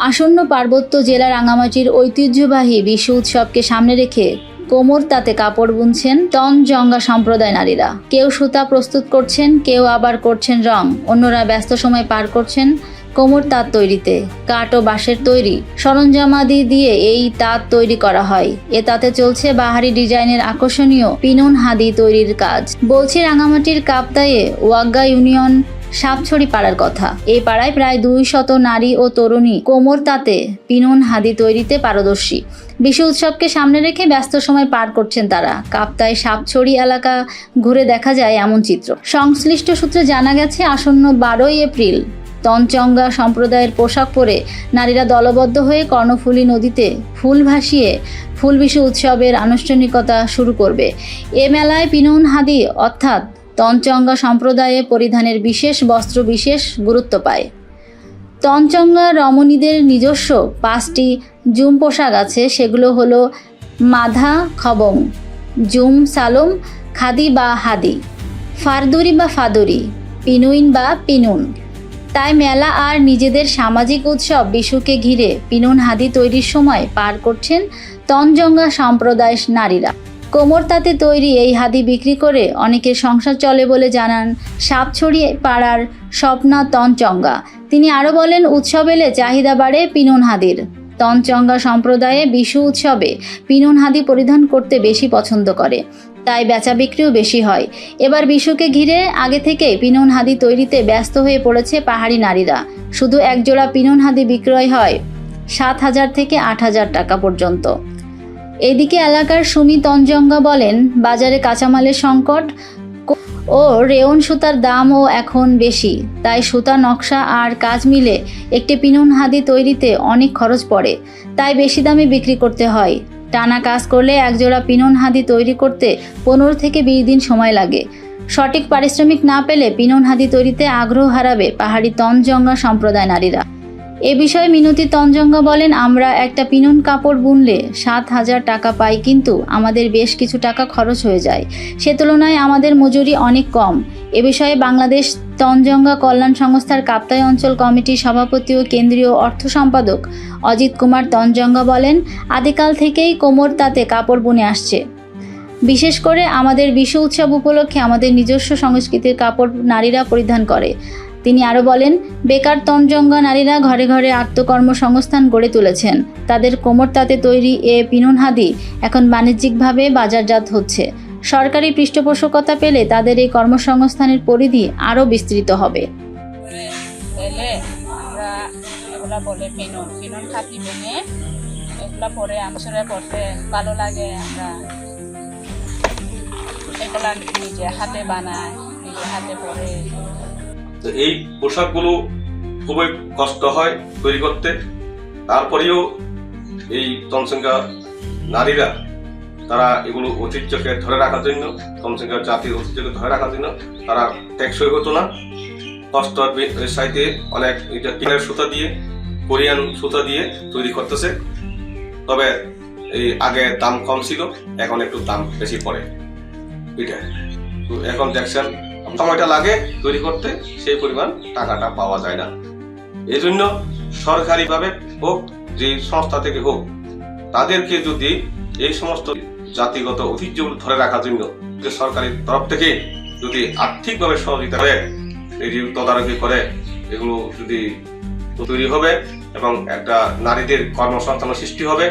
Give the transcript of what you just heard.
আসন্ন পার্বত্য জেলা রাঙামাটির ঐতিহ্যবাহী বিশ্ব উৎসবকে সামনে রেখে কোমর তাঁতে কাপড় বুনছেন তঞ্চঙ্গ্যা সম্প্রদায় নারীরা। কেউ সুতা প্রস্তুত করছেন, কেউ আবার করছেন রং, অন্যরা ব্যস্ত সময় পার করছেন কোমর তাঁত তৈরিতে। কাঠ ও বাঁশের তৈরি সরঞ্জামাদি দিয়ে এই তাঁত তৈরি করা হয়। এ তাঁতে চলছে বাহারি ডিজাইনের আকর্ষণীয় পিনুন হাদি তৈরির কাজ। বলছি রাঙামাটির কাপ্তায়ে ওয়াগ্গা ইউনিয়ন সাপছড়ি পাড়ার কথা। এই পাড়ায় প্রায় 200 নারী ও তরুণী কোমর তাঁতে পিনুন হাদি তৈরিতে পারদর্শী। বিশ্ব উৎসবকে সামনে রেখে ব্যস্ত সময় পার করছেন তারা। কাপ্তায় সাপছড়ি এলাকা ঘুরে দেখা যায় এমন চিত্র। সংশ্লিষ্ট সূত্রে জানা গেছে, আসন্ন 12ই এপ্রিল তঞ্চঙ্গ্যা সম্প্রদায়ের পোশাক পরে নারীরা দলবদ্ধ হয়ে কর্ণফুলী নদীতে ফুল ভাসিয়ে ফুল বিশ্ব উৎসবের আনুষ্ঠানিকতা শুরু করবে। এ মেলায় পিনুন হাদি অর্থাৎ তঞ্চঙ্গ্যা সম্প্রদায়ে পরিধানের বিশেষ বস্ত্র বিশেষ গুরুত্ব পায়। তঞ্চঙ্গ্যা রমণীদের নিজস্ব 5টি জুম পোশাক আছে। সেগুলো হলো মাধা খবং, জুম সালম, খাদি বা হাদি, ফারদুরি বা ফাদুরি, পিনুইন বা পিনুন। তাই মেলা আর নিজেদের সামাজিক উৎসব বিশুকে ঘিরে পিনুন হাদি তৈরির সময় পার করছেন তঞ্চঙ্গ্যা সম্প্রদায়ের নারীরা। কোমর তাঁতে তৈরি এই হাদি বিক্রি করে অনেকের সংসার চলে বলে জানান সাপছড়ি পাড়ার স্বপ্না তঞ্চঙ্গ্যা। তিনি আরও বলেন, উৎসব এলে চাহিদা বাড়ে পিনুন হাদির। তঞ্চঙ্গ্যা সম্প্রদায়ে বিশু উৎসবে পিনুন হাদি পরিধান করতে বেশি পছন্দ করে, তাই বেচা বিক্রিও বেশি হয়। এবার বিশুকে ঘিরে আগে থেকে পিনুন হাদি তৈরিতে ব্যস্ত হয়ে পড়েছে পাহাড়ি নারীরা। শুধু একজোড়া পিনুন হাদি বিক্রয় হয় 7,000 থেকে 8,000 টাকা পর্যন্ত। এদিকে এলাকার সুমি তঞ্চঙ্গ্যা বলেন, বাজারে কাঁচামালের সংকট ও রেয়ন সুতার দামও এখন বেশি, তাই সুতা নকশা আর কাজ মিলে একটি পিনুন হাদি তৈরিতে অনেক খরচ পড়ে, তাই বেশি দামে বিক্রি করতে হয়। টানা কাজ করলে একজোড়া পিনুন হাদি তৈরি করতে 15 থেকে 20 দিন সময় লাগে। সঠিক পারিশ্রমিক না পেলে পিনুন হাদি তৈরিতে আগ্রহ হারাবে পাহাড়ি তঞ্চঙ্গ্যা সম্প্রদায় নারীরা। এ বিষয়ে মিনতি তঞ্চঙ্গ্যা বলেন, আমরা একটা পিনুন কাপড় বুনলে 7,000 টাকা পাই, কিন্তু আমাদের বেশ কিছু টাকা খরচ হয়ে যায়। সে তুলনায় আমাদের মজুরি অনেক কম। এ বিষয়ে বাংলাদেশ তঞ্চঙ্গ্যা কল্যাণ সংস্থার কাপ্তাই অঞ্চল কমিটির সভাপতি ও কেন্দ্রীয় অর্থ সম্পাদক অজিত কুমার তঞ্চঙ্গ্যা বলেন, আদিকাল থেকেই কোমর তাঁতে কাপড় বুনে আসছে। বিশেষ করে আমাদের বিশ্ব উৎসব উপলক্ষে আমাদের নিজস্ব সংস্কৃতির কাপড় নারীরা পরিধান করে। তিনি আরও বলেন, বেকার তঞ্চঙ্গ্যা নারীরা ঘরে ঘরে আত্মকর্মসংস্থান গড়ে তুলেছেন। তাদের কোমর তাঁতে তৈরি এ পিনুন হাদি এখন বাণিজ্যিকভাবে বাজারজাত হচ্ছে। সরকারি পৃষ্ঠপোষকতা পেলে তাদের এই কর্মসংস্থানের পরিধি আরও বিস্তৃত হবে। বলে পিনুন হাদি বুনে এগুলা পরে আমসরে পড়তে ভালো লাগে। আমরা এগুলা নিজে হাতে বানাই, নিজে হাতে পরে। এই পোশাকগুলো খুবই কষ্ট হয় তৈরি করতে, তারপরেও এই তঞ্চঙ্গ্যা নারীরা তারা এগুলো ঐতিহ্যকে ধরে রাখার জন্য, তঞ্চঙ্গ্যা জাতির ঐতিহ্যকে ধরে রাখার জন্য তারা টেকসই হতো না। কষ্ট সাইতে অনেক কিনের সুতা দিয়ে, কোরিয়ান সুতা দিয়ে তৈরি করতেছে। তবে এই আগে দাম কম ছিল, এখন একটু দাম বেশি পড়ে। এটা তো এখন দেখছেন সময়টা লাগে তৈরি করতে, সেই পরিমাণ টাকাটা পাওয়া যায় না। এই জন্য সরকারিভাবে হোক, যে সংস্থা থেকে হোক, তাদেরকে যদি এই সমস্ত জাতিগত ঐতিহ্যগুলো ধরে রাখার জন্য যে সরকারি তরফ থেকে যদি আর্থিকভাবে সহযোগিতা করে, তদারকি করে, এগুলো যদি তৈরি হবে এবং একটা নারীদের কর্মসংস্থানের সৃষ্টি হবে।